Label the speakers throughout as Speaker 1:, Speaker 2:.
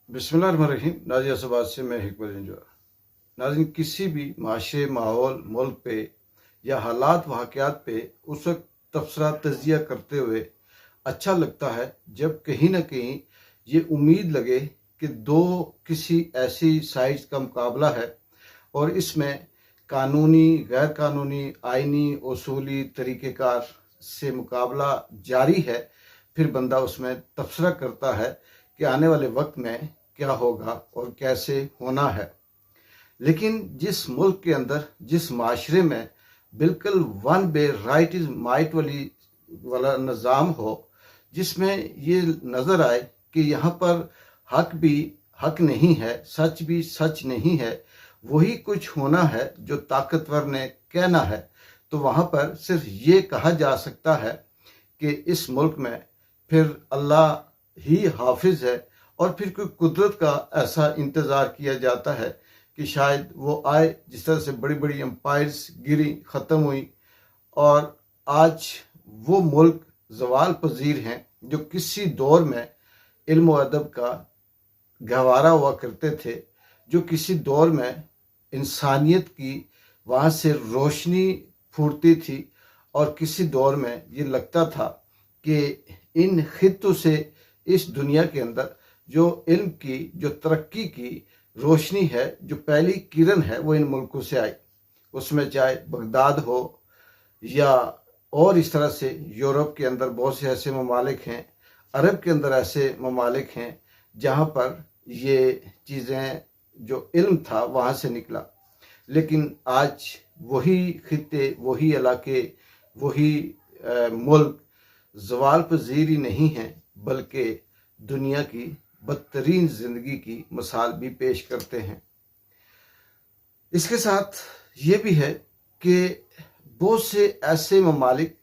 Speaker 1: बिस्मिल्लाहिर्रहमानिर्रहीम। नाज़िर असबाद से मैं हिकमत इंजॉय। नाज़रीन, किसी भी माशरे, माहौल, मुल्क पे या हालात वाक़यात पे उस वक्त तबसरा तजिया करते हुए अच्छा लगता है जब कहीं ना कहीं ये उम्मीद लगे कि दो किसी ऐसी साइड्स का मुकाबला है और इसमें कानूनी, गैर कानूनी, आइनी, उसूली तरीक़ेकार से मुकाबला जारी है। फिर बंदा उसमें तबसरा करता है कि आने वाले वक्त में क्या होगा और कैसे होना है। लेकिन जिस मुल्क के अंदर, जिस माशरे में बिल्कुल वन बे राइट इज माइट वाला निज़ाम हो, जिसमें ये नज़र आए कि यहाँ पर हक भी हक नहीं है, सच भी सच नहीं है, वही कुछ होना है जो ताकतवर ने कहना है, तो वहाँ पर सिर्फ ये कहा जा सकता है कि इस मुल्क में फिर अल्लाह ही हाफिज है। और फिर कोई कुदरत का ऐसा इंतज़ार किया जाता है कि शायद वो आए। जिस तरह से बड़ी बड़ी एम्पायर्स गिरी, ख़त्म हुई, और आज वो मुल्क ज़वाल पजीर हैं जो किसी दौर में इल्म व अदब का गहवारा हुआ करते थे, जो किसी दौर में इंसानियत की वहाँ से रोशनी फूटती थी, और किसी दौर में ये लगता था कि इन खित्तों से इस दुनिया के अंदर जो इल्म की, जो तरक्की की रोशनी है, जो पहली किरण है, वो इन मुल्कों से आई। उसमें चाहे बगदाद हो या और इस तरह से यूरोप के अंदर बहुत से ऐसे ममालिक हैं, अरब के अंदर ऐसे ममालिक हैं जहाँ पर ये चीज़ें, जो इल्म था वहाँ से निकला। लेकिन आज वही खित्ते, वही इलाके, वही मुल्क ज़वाल पजीर ही नहीं हैं, बल्कि दुनिया की बदतरीन ज़िंदगी की मिसाल भी पेश करते हैं। इसके साथ ये भी है कि बहुत से ऐसे ममालिक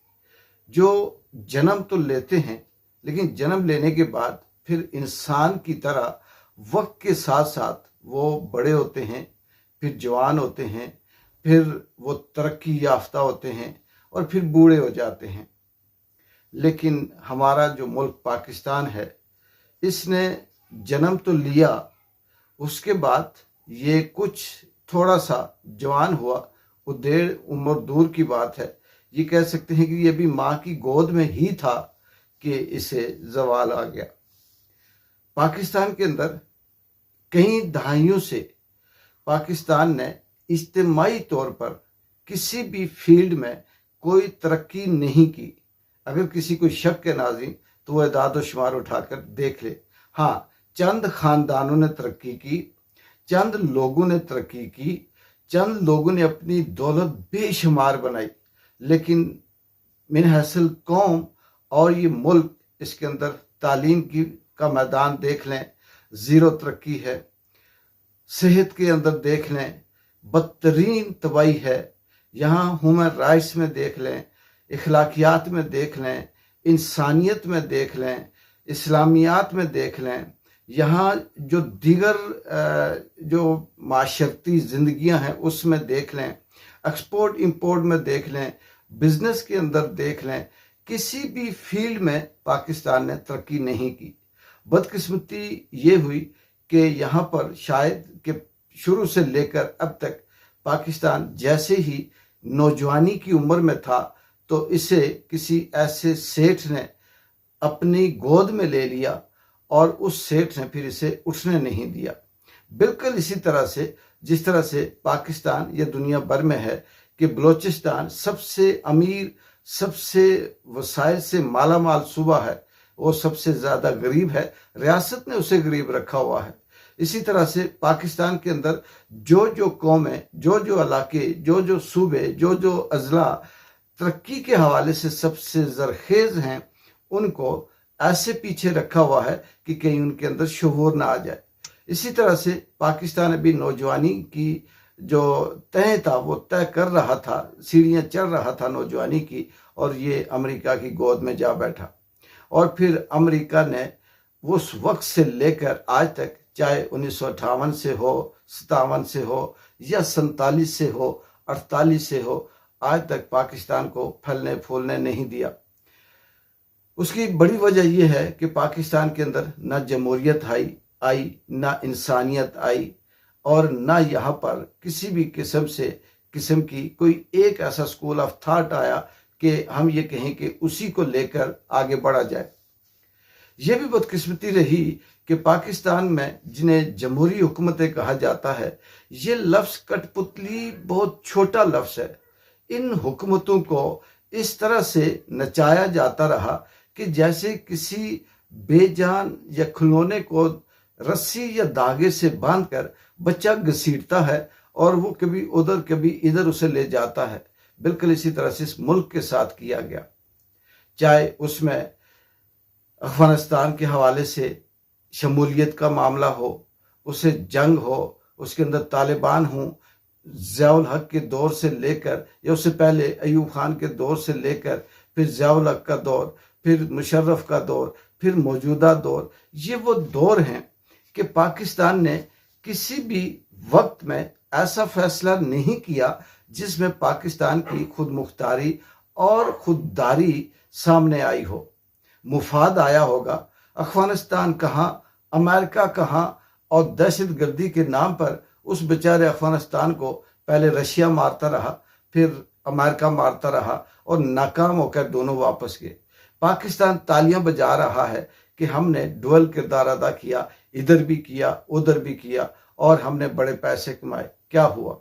Speaker 1: जो जन्म तो लेते हैं, लेकिन जन्म लेने के बाद फिर इंसान की तरह वक्त के साथ साथ वो बड़े होते हैं, फिर जवान होते हैं, फिर वो तरक्की याफ्ता होते हैं और फिर बूढ़े हो जाते हैं। लेकिन हमारा जो मुल्क पाकिस्तान है, इसने जन्म तो लिया, उसके बाद ये कुछ थोड़ा सा जवान हुआ, वो देर उम्र दूर की बात है। ये कह सकते हैं कि ये भी माँ की गोद में ही था कि इसे जवाल आ गया। पाकिस्तान के अंदर कई दहाइयों से पाकिस्तान ने इज्तिमाई तौर पर किसी भी फील्ड में कोई तरक्की नहीं की। अगर किसी को शक के नाज़रीन, तो वह एदाद व शुमार उठाकर देख ले। हाँ, चंद खानदानों ने तरक्की की, चंद लोगों ने तरक्की की, चंद लोगों ने अपनी दौलत बेशुमार बनाई, लेकिन मिन हैसिल कौम और ये मुल्क, इसके अंदर तालीम की का मैदान देख लें, ज़ीरो तरक्की है। सेहत के अंदर देख लें, बदतरीन तबाही है। यहाँ ह्यूमन राइट्स में देख लें, इखलाकियात में देख लें, इंसानियत में देख लें, इस्लामियात में देख लें, यहाँ जो दीगर जो माशरती ज़िंदगियाँ हैं उसमें देख लें, एक्सपोर्ट इंपोर्ट में देख लें, बिज़नेस के अंदर देख लें, किसी भी फील्ड में पाकिस्तान ने तरक्की नहीं की। बदकिस्मती ये हुई कि यहाँ पर शायद कि शुरू से लेकर अब तक पाकिस्तान जैसे ही नौजवानी की उम्र में था, तो इसे किसी ऐसे सेठ ने अपनी गोद में ले लिया और उस सेठ ने फिर इसे उठने नहीं दिया। बिल्कुल इसी तरह से जिस तरह से पाकिस्तान या दुनिया भर में है कि बलूचिस्तान सबसे अमीर, सबसे वसाइल से माला माल सूबा है, वो सबसे ज़्यादा गरीब है, रियासत ने उसे गरीब रखा हुआ है। इसी तरह से पाकिस्तान के अंदर जो जो कौमें, जो जो इलाके, जो जो सूबे, जो जो अजला तरक्की के हवाले से सबसे ज़रखेज़ हैं, उनको ऐसे पीछे रखा हुआ है कि कहीं उनके अंदर शऊर ना आ जाए। इसी तरह से पाकिस्तान अभी नौजवानी की जो तय था वो तय कर रहा था, सीढ़ियाँ चढ़ रहा था नौजवानी की, और ये अमेरिका की गोद में जा बैठा। और फिर अमेरिका ने उस वक्त से लेकर आज तक, चाहे 1958 से हो, 57 से हो या 47 से हो, 48 से हो, आज तक पाकिस्तान को फलने फूलने नहीं दिया। उसकी बड़ी वजह यह है कि पाकिस्तान के अंदर न जमहूरियत आई, आई, ना इंसानियत आई, और ना यहाँ पर किसी भी किस्म की कोई एक ऐसा स्कूल ऑफ थॉट आया कि हम ये कहें कि उसी को लेकर आगे बढ़ा जाए। ये भी बदकिस्मती रही कि पाकिस्तान में जिन्हें जमहूरी हुकूमतें कहा जाता है, ये लफ्ज़ कठपुतली बहुत छोटा लफ्ज़ है। इन हुकूमतों को इस तरह से नचाया जाता रहा कि जैसे किसी बेजान या खिलौने को रस्सी या धागे से बांधकर बच्चा घसीटता है और वो कभी उधर कभी इधर उसे ले जाता है। बिल्कुल इसी तरह से इस मुल्क के साथ किया गया, चाहे उसमें अफगानिस्तान के हवाले से शमूलियत का मामला हो, उसे जंग हो, उसके अंदर तालिबान हों, ज़ियाउल हक के दौर से लेकर या उससे पहले अयूब खान के दौर से लेकर फिर ज़ियाउल हक का दौर, फिर मुशर्रफ का दौर, फिर मौजूदा दौर, ये वो दौर हैं कि पाकिस्तान ने किसी भी वक्त में ऐसा फैसला नहीं किया जिसमें पाकिस्तान की खुद मुख्तारी और खुददारी सामने आई हो। मुफाद आया होगा, अफगानिस्तान कहाँ, अमेरिका कहाँ, और दहशत गर्दी के नाम पर उस बेचारे अफगानिस्तान को पहले रशिया मारता रहा, फिर अमेरिका मारता रहा और नाकाम होकर दोनों वापस गए। पाकिस्तान तालियां बजा रहा है कि हमने डुअल किरदार अदा किया, इधर भी किया उधर भी किया और हमने बड़े पैसे कमाए। क्या हुआ?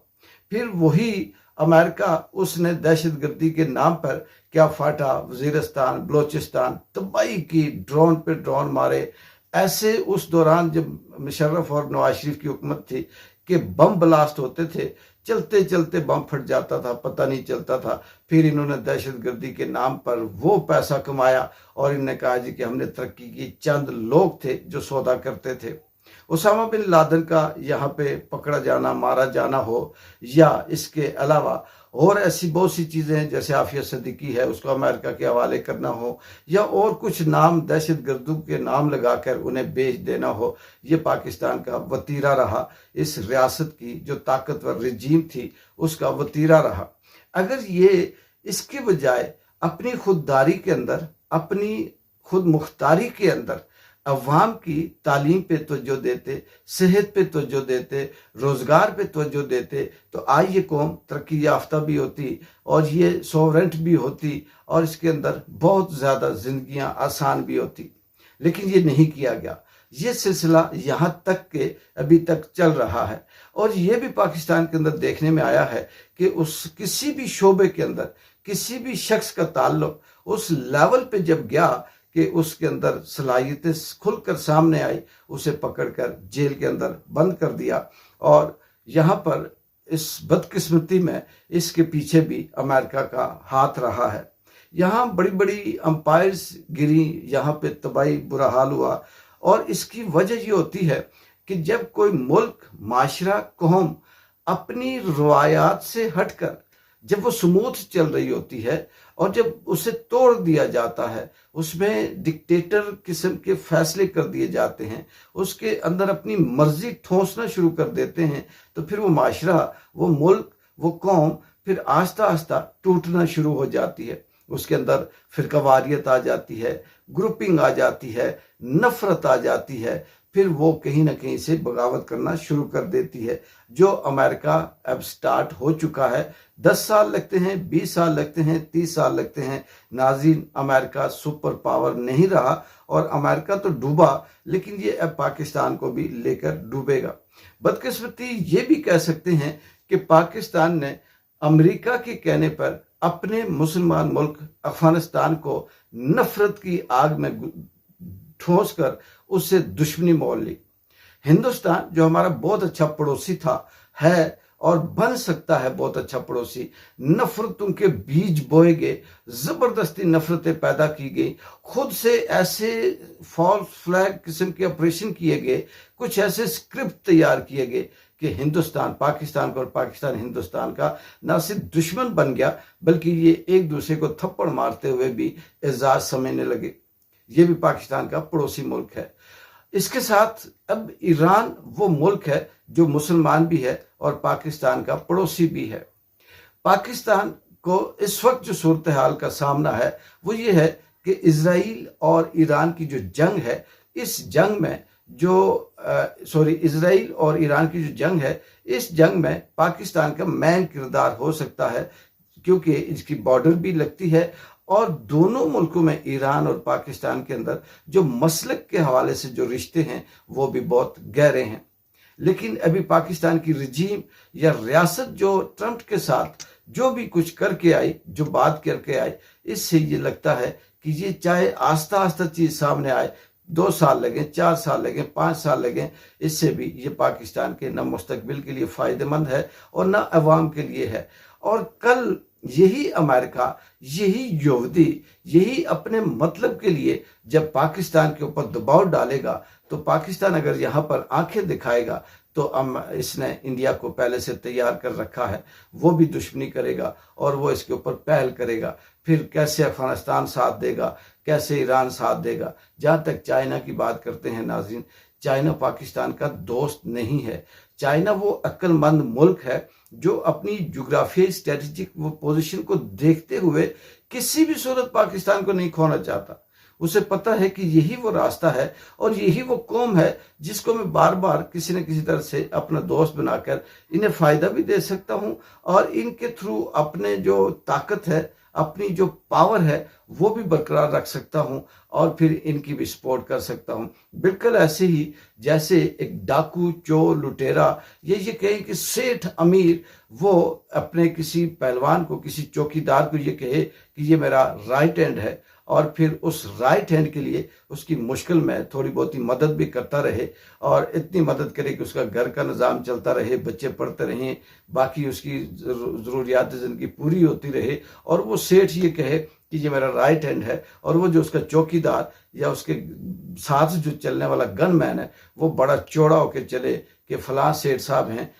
Speaker 1: फिर वही अमेरिका, उसने दहशत गर्दी के नाम पर क्या फाटा, वजीरिस्तान, बलोचिस्तान तबाही की, ड्रोन पे ड्रोन मारे। ऐसे उस दौरान जब मुशर्रफ और नवाज शरीफ की हुकूमत थी कि बम ब्लास्ट होते थे, चलते चलते बम फट जाता था, पता नहीं चलता था। फिर इन्होंने दहशत गर्दी के नाम पर वो पैसा कमाया और इन्होंने कहा जी कि हमने तरक्की की। चंद लोग थे जो सौदा करते थे। उसामा बिन लादेन का यहाँ पे पकड़ा जाना, मारा जाना हो, या इसके अलावा और ऐसी बहुत सी चीज़ें जैसे आफिया सदीकी है उसको अमेरिका के हवाले करना हो, या और कुछ नाम दहशत गर्दों के नाम लगाकर उन्हें बेच देना हो, ये पाकिस्तान का वतीरा रहा। इस रियासत की जो ताकतवर रजीम थी उसका वतीरा रहा। अगर ये इसके बजाय अपनी खुददारी के अंदर, अपनी खुद मुख्तारी के अंदर अवाम की तालीम पे तवज्जो देते, सेहत पे तवज्जो देते, रोज़गार पे तवज्जो देते, तो आज ये कौम तरक्की याफ्ता भी होती और ये सोवरेंट भी होती और इसके अंदर बहुत ज़्यादा ज़िंदगियाँ आसान भी होती। लेकिन ये नहीं किया गया। ये सिलसिला यहाँ तक के अभी तक चल रहा है और ये भी पाकिस्तान के अंदर देखने में आया है कि उस किसी भी शोबे के अंदर किसी भी शख्स का ताल्लुक उस लेवल पे जब गया कि उसके अंदर सलाहियतें खुलकर सामने आई, उसे पकड़कर जेल के अंदर बंद कर दिया। और यहाँ पर इस बदकिस्मती में इसके पीछे भी अमेरिका का हाथ रहा है। यहाँ बड़ी बड़ी अंपायर्स गिरी, यहाँ पे तबाही बुरा हाल हुआ और इसकी वजह ये होती है कि जब कोई मुल्क, माशरा, कौम अपनी रवायात से हटकर जब वो स्मूथ चल रही होती है और जब उसे तोड़ दिया जाता है, उसमें डिक्टेटर किस्म के फैसले कर दिए जाते हैं, उसके अंदर अपनी मर्जी ठोंसना शुरू कर देते हैं, तो फिर वो माशरा, वो मुल्क, वो कौम फिर आस्ता आस्ता टूटना शुरू हो जाती है। उसके अंदर फिरकावारियत आ जाती है, ग्रुपिंग आ जाती है, नफरत आ जाती है, फिर वो कहीं ना कहीं से बगावत करना शुरू कर देती है, जो अमेरिका अब स्टार्ट हो चुका है। 10 साल लगते हैं, 20 साल लगते हैं, 30 साल लगते हैं, नाज़रीन अमेरिका सुपर पावर नहीं रहा और अमेरिका तो डूबा, लेकिन ये अब पाकिस्तान को भी लेकर डूबेगा। बदकिस्मती ये भी कह सकते हैं कि पाकिस्तान ने अमेरिका के कहने पर अपने मुसलमान मुल्क अफगानिस्तान को नफरत की आग में ठोंस कर उससे दुश्मनी मोल ली। हिंदुस्तान जो हमारा बहुत अच्छा पड़ोसी था, है और बन सकता है बहुत अच्छा पड़ोसी, नफरतों के बीज बोए गए, जबरदस्ती नफरतें पैदा की गई, खुद से ऐसे फॉल्स फ्लैग किस्म के ऑपरेशन किए गए, कुछ ऐसे स्क्रिप्ट तैयार किए गए कि हिंदुस्तान पाकिस्तान का और पाकिस्तान हिंदुस्तान का न सिर्फ दुश्मन बन गया, बल्कि ये एक दूसरे को थप्पड़ मारते हुए भी एजाज समझने लगे। ये भी पाकिस्तान का पड़ोसी मुल्क है। इसके साथ अब ईरान वो मुल्क है जो मुसलमान भी है और पाकिस्तान का पड़ोसी भी है। पाकिस्तान को इस वक्त जो सूरत हाल का सामना है वो ये है कि इजराइल और ईरान की जो जंग है, इस जंग में इसराइल और ईरान की जो जंग है, इस जंग में पाकिस्तान का मेन किरदार हो सकता है, क्योंकि इसकी बॉर्डर भी लगती है और दोनों मुल्कों में, ईरान और पाकिस्तान के अंदर, जो मसलक के हवाले से जो रिश्ते हैं वो भी बहुत गहरे हैं। लेकिन अभी पाकिस्तान की रजीम या रियासत जो ट्रंप के साथ जो भी कुछ करके आई, जो बात करके आई, इससे ये लगता है कि ये चाहे आस्ता आस्ता चीज सामने आए, 2 साल लगे, 4 साल लगे, 5 साल लगे, इससे भी ये पाकिस्तान के न मुस्तकबिल के लिए फायदेमंद है और न अवाम के लिए है। और कल यही अमेरिका, यही यहूदी, यही अपने मतलब के लिए जब पाकिस्तान के ऊपर दबाव डालेगा, तो पाकिस्तान अगर यहाँ पर आंखें दिखाएगा तो इसने इंडिया को पहले से तैयार कर रखा है, वो भी दुश्मनी करेगा और वो इसके ऊपर पहल करेगा। फिर कैसे अफगानिस्तान साथ देगा, कैसे ईरान साथ देगा। जहाँ तक चाइना की बात करते हैं नाज़रीन, चाइना पाकिस्तान का दोस्त नहीं है। चाइना वो अक्लमंद मुल्क है जो अपनी जोग्राफियाई स्ट्रेटेजिक वो पोजीशन को देखते हुए किसी भी सूरत पाकिस्तान को नहीं खोना चाहता। उसे पता है कि यही वो रास्ता है और यही वो कौम है जिसको मैं बार बार किसी न किसी तरह से अपना दोस्त बनाकर इन्हें फायदा भी दे सकता हूं और इनके थ्रू अपने जो ताकत है, अपनी जो पावर है, वो भी बरकरार रख सकता हूं और फिर इनकी भी सपोर्ट कर सकता हूं। बिल्कुल ऐसे ही जैसे एक डाकू, चोर, लुटेरा, ये कहें कि सेठ अमीर, वो अपने किसी पहलवान को, किसी चौकीदार को ये कहे कि ये मेरा राइट हैंड है और फिर उस राइट हैंड के लिए उसकी मुश्किल में थोड़ी बहुत ही मदद भी करता रहे और इतनी मदद करे कि उसका घर का निज़ाम चलता रहे, बच्चे पढ़ते रहें, बाकी उसकी ज़रूरियात ज़िंदगी पूरी होती रहे, और वो सेठ ये कहे कि ये मेरा राइट हैंड है, और वो जो उसका चौकीदार या उसके साथ जो चलने वाला गनमैन है वो बड़ा चौड़ा होकर चले कि फलां सेठ साहब हैं,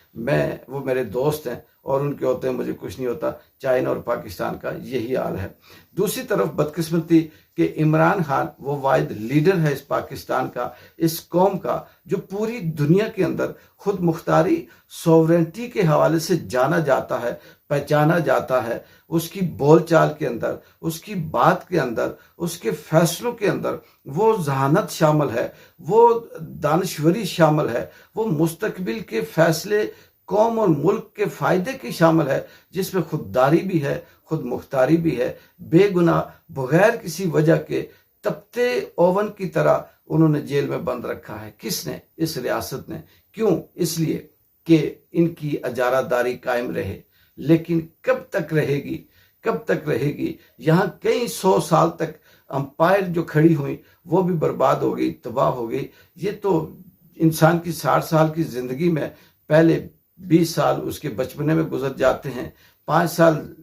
Speaker 1: वो मेरे दोस्त हैं और उनके होते हैं मुझे कुछ नहीं होता। चाइना और पाकिस्तान का यही हाल है। दूसरी तरफ बदकिस्मती कि इमरान खान वो वाहिद लीडर है इस पाकिस्तान का, इस कौम का, जो पूरी दुनिया के अंदर खुद मुख्तारी, सॉवरेंटी के हवाले से जाना जाता है, पहचाना जाता है। उसकी बोलचाल के अंदर, उसकी बात के अंदर, उसके फैसलों के अंदर वो जहानत शामिल है, वो दानश्वरी शामिल है, वो मुस्तकबिल के फैसले कौम और मुल्क के फायदे की शामिल है, जिसमें खुददारी भी है, खुद मुख्तारी भी है। बेगुनाह बगैर किसी वजह के तपते ओवन की तरह उन्होंने जेल में बंद रखा है। किसने? इस रियासत ने। क्यों? इसलिए कि इनकी अजारादारी कायम रहे। लेकिन कब तक रहेगी, कब तक रहेगी? यहाँ कई 100 साल तक अंपायर जो खड़ी हुई वो भी बर्बाद हो गई, तबाह हो गई। ये तो इंसान की 60 साल की जिंदगी में पहले 20 साल उसके बचपने में गुजर जाते हैं, 5 साल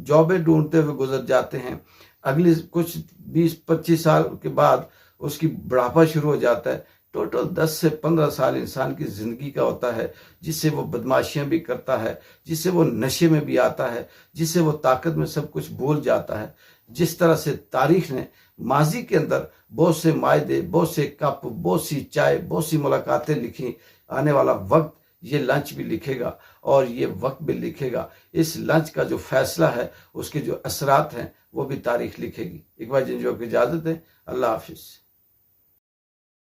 Speaker 1: जॉबें ढूंढते हुए गुजर जाते हैं, अगले कुछ 20-25 साल के बाद उसकी बुढ़ापा शुरू हो जाता है। टोटल 10 से 15 साल इंसान की जिंदगी का होता है, जिससे वो बदमाशियां भी करता है, जिससे वो नशे में भी आता है, जिससे वो ताकत में सब कुछ भूल जाता है। जिस तरह से तारीख ने माजी के अंदर बहुत से मायदे, बहुत से कप, बहुत सी चाय, बहुत सी मुलाकातें लिखी, आने वाला वक्त ये लंच भी लिखेगा और ये वक्त भी लिखेगा। इस लंच का जो फैसला है, उसके जो असरात हैं, वो भी तारीख लिखेगी। एक बार जिन जो की इजाजत है, अल्लाह हाफिज।